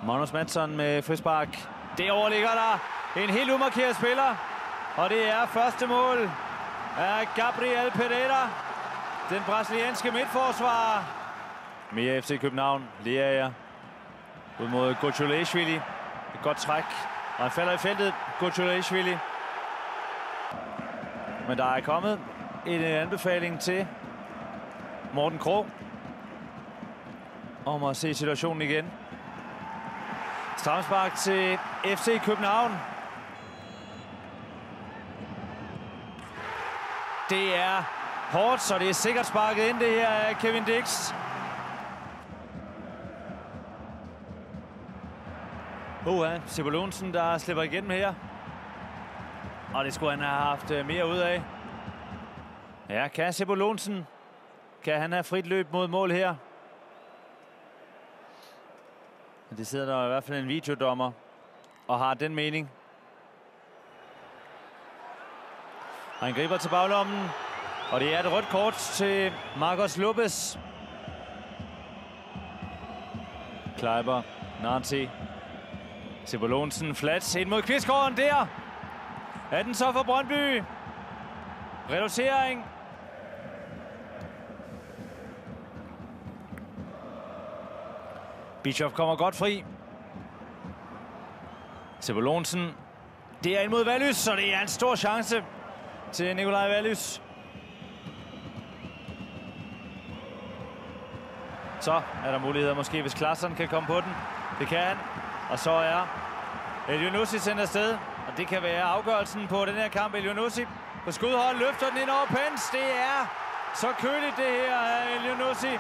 Magnus Madsson med frispark. Derovre ligger der en helt umarkeret spiller. Og det er første mål af Gabriel Pereira, den brasilianske midtforsvarer. Mere FC København. Leaer ud mod Gotulashvili. Et godt træk. Og han falder i feltet. Gotulashvili. Men der er kommet en anbefaling til Morten Krog om at se situationen igen. Straffespark til FC København. Det er hårdt, så det er sikkert sparket ind, det her af Kevin Dix. Sebulonsen, der slipper igennem her. Og det skulle han have haft mere ud af. Ja, kan Sebulonsen? Kan han have frit løb mod mål her? Det sidder der i hvert fald en videodommer og har den mening. Han griber til baglommen, og det er et rødt kort til Marcos Lopez. Kleiber, Nancy, Sebulonsen, Flats ind mod Kvistgården der. Er den så for Brøndby? Reducering. Bischoff kommer godt fri. Sebulonsen. Det er ind mod Vallys, så det er en stor chance til Nikolaj Vallys. Så er der muligheder måske, hvis Klaassen kan komme på den. Det kan han. Og så er Elyounoussi sendt afsted. Og det kan være afgørelsen på den her kamp. Elyounoussi på skudhold løfter den ind over Pence. Det er så køligt det her af Elyounoussi.